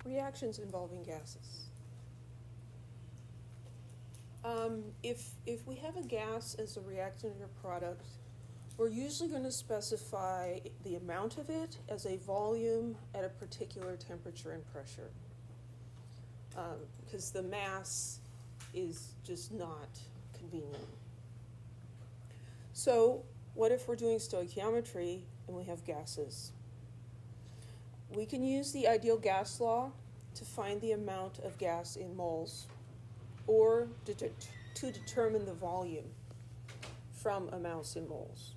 reactions involving gases. If we have a gas as a reactant or product, we're usually going to specify the amount of it as a volume at a particular temperature and pressure, because the mass is just not convenient. So what if we're doing stoichiometry and we have gases? We can use the ideal gas law to find the amount of gas in moles, or to determine the volume from amounts in moles.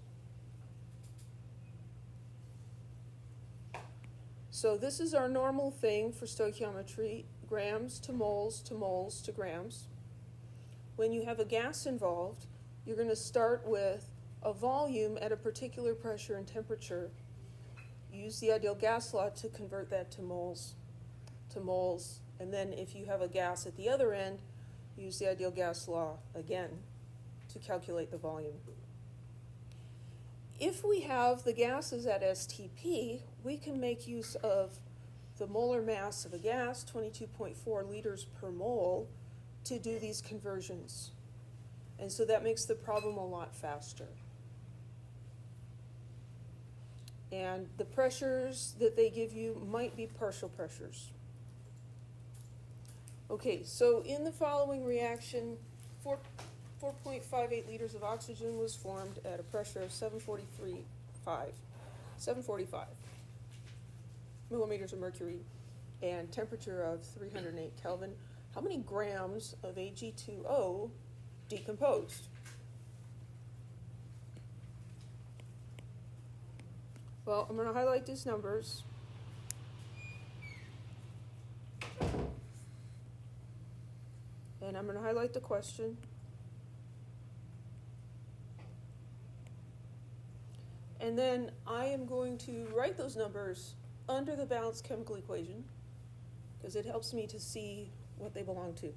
So this is our normal thing for stoichiometry, grams to moles to moles to grams. When you have a gas involved, you're going to start with a volume at a particular pressure and temperature. Use the ideal gas law to convert that to moles, and then if you have a gas at the other end, use the ideal gas law again to calculate the volume. If we have the gases at STP, we can make use of the molar mass of a gas, 22.4 liters per mole, to do these conversions. And so that makes the problem a lot faster. And the pressures that they give you might be partial pressures. Okay, so in the following reaction, 4.58 liters of oxygen was formed at a pressure of 745 millimeters of mercury and temperature of 308 Kelvin. How many grams of Ag2O decomposed? Well, I'm going to highlight these numbers. And I'm going to highlight the question. And then I am going to write those numbers under the balanced chemical equation, because it helps me to see what they belong to.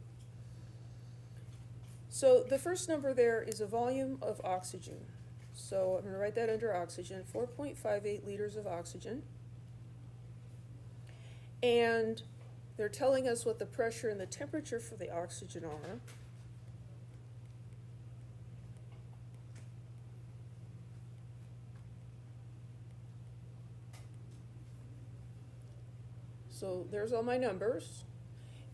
So the first number there is a volume of oxygen. So I'm going to write that under oxygen, 4.58 liters of oxygen. And they're telling us what the pressure and the temperature for the oxygen are. So there's all my numbers.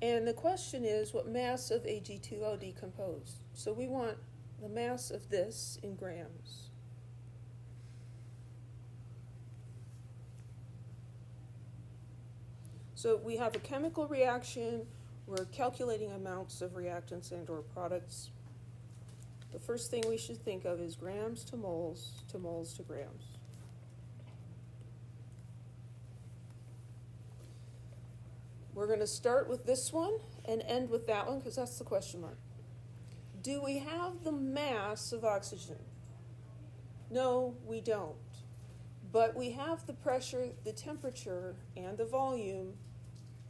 And the question is, what mass of Ag2O decomposed? So we want the mass of this in grams. So we have a chemical reaction. We're calculating amounts of reactants and or products. The first thing we should think of is grams to moles to moles to grams. We're going to start with this one and end with that one because that's the question mark. Do we have the mass of oxygen? No, we don't. But we have the pressure, the temperature, and the volume,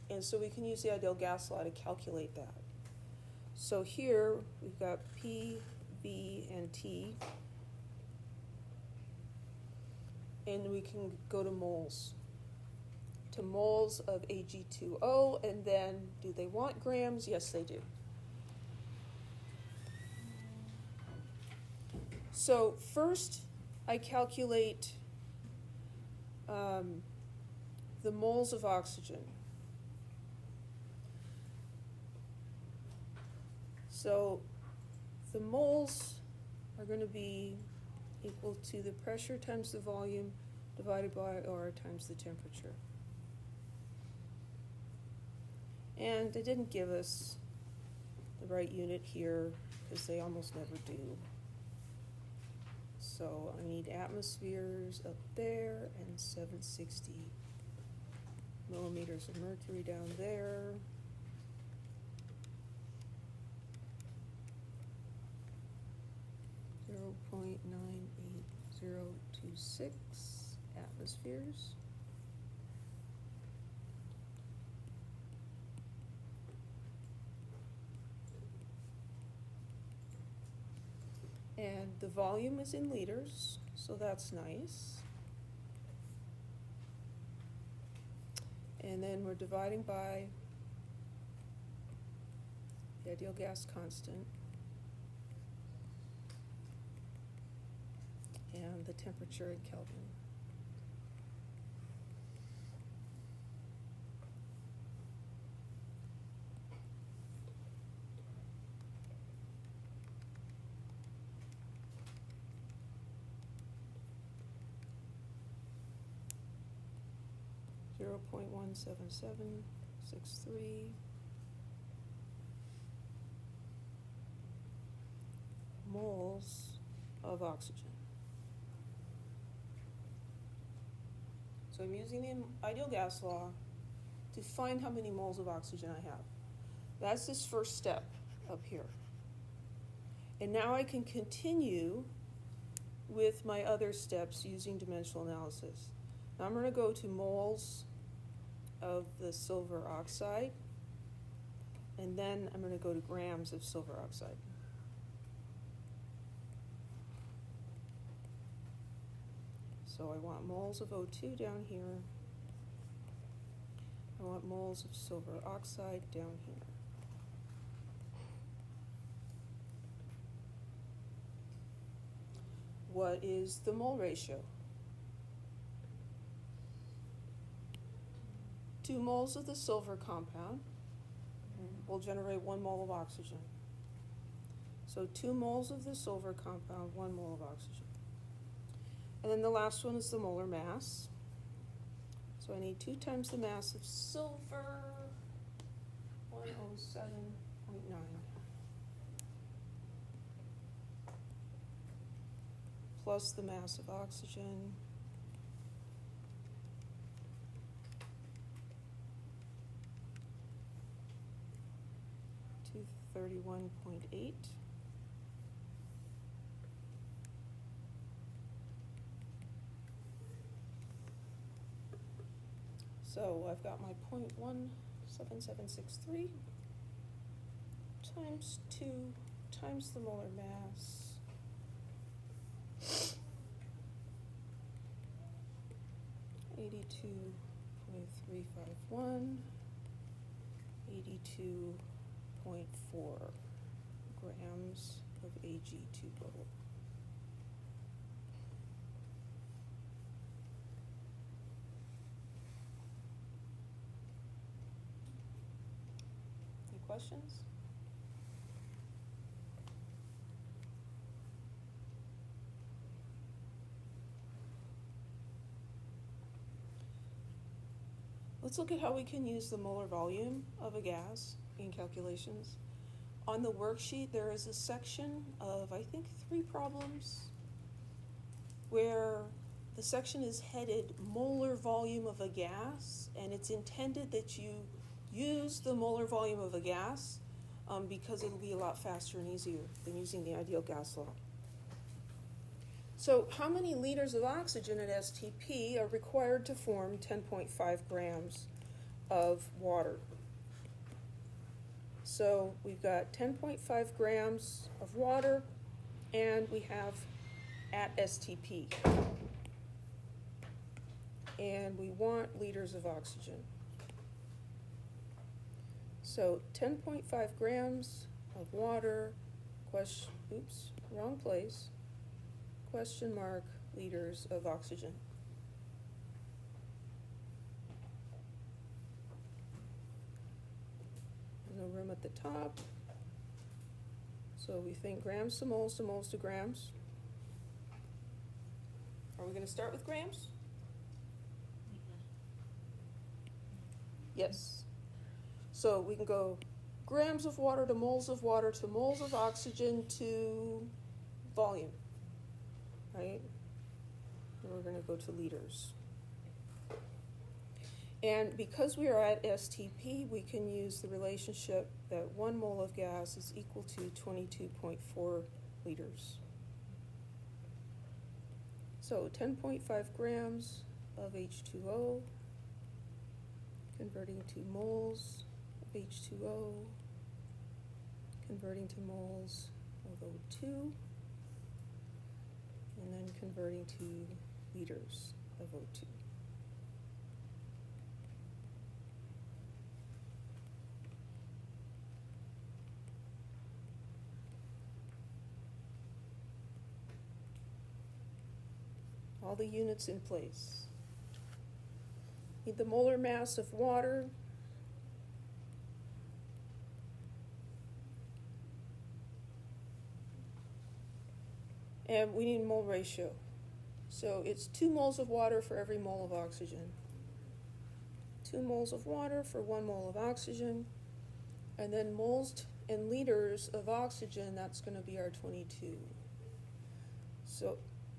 and so we can use the ideal gas law to calculate that. So here we've got P, V, and T, and we can go to moles of Ag2O, and then do they want grams? Yes, they do. So first I calculate the moles of oxygen. So the moles are going to be equal to the pressure times the volume divided by R times the temperature. And they didn't give us the right unit here because they almost never do. So I need atmospheres up there and 760 millimeters of mercury down there. .98026 atmospheres. And the volume is in liters, so that's nice. And And then we're dividing by the ideal gas constant and the temperature in Kelvin. Zero point 17763 moles of oxygen. So I'm using the ideal gas law to find how many moles of oxygen I have. That's this first step up here. And now I can continue with my other steps using dimensional analysis. Now I'm going to go to moles of the silver oxide, and then I'm going to go to grams of silver oxide. So I want moles of O2 down here. I want moles of silver oxide down here. What is the mole ratio? 2 moles of the silver compound will generate 1 mole of oxygen. So 2 moles of the silver compound, 1 mole of oxygen. And then the last one is the molar mass. So I need 2 times the mass of silver, 107.9. Plus the mass of oxygen, 231.8. So I've got my 0.17763 times 2 times the molar mass. .351, 82.4 grams of Ag2O. Any questions? Let's look at how we can use the molar volume of a gas in calculations. On the worksheet, there is a section of, I think, 3 problems where the section is headed molar volume of a gas, and it's intended that you use the molar volume of a gas because it'll be a lot faster and easier than using the ideal gas law. So how many liters of oxygen at STP are required to form 10.5 grams of water? So we've got 10.5 grams of water, and we have at STP. And we want liters of oxygen. So 10.5 grams of water, wrong place. Question mark, liters of oxygen. No room at the top. So we think grams to moles to moles to grams. Are we going to start with grams? Yes. So we can go grams of water to moles of oxygen to volume. Right? And we're going to go to liters. And because we are at STP, we can use the relationship that 1 mole of gas is equal to 22.4 liters. So 10.5 grams of H2O, converting to moles of H2O, converting to moles of O2, and then converting to liters of O2. All the units in place. Need the molar mass of water. And we need a mole ratio. So it's 2 moles of water for every mole of oxygen. 2 moles of water for 1 mole of oxygen. And then moles and liters of oxygen, that's going to be our 22. So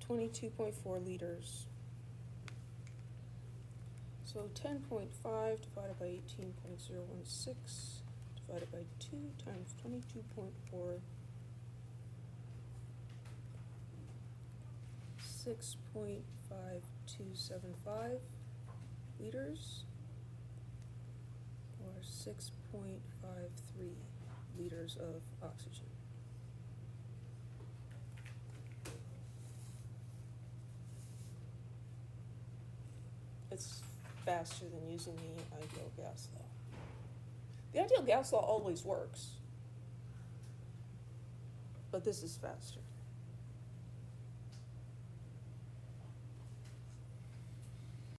22.4 liters. So 10.5 divided by 18.016 divided by 2 times 22.4. 6.5275 liters, or 6.53 liters of oxygen. It's faster than using the ideal gas law. The ideal gas law always works, but this is faster.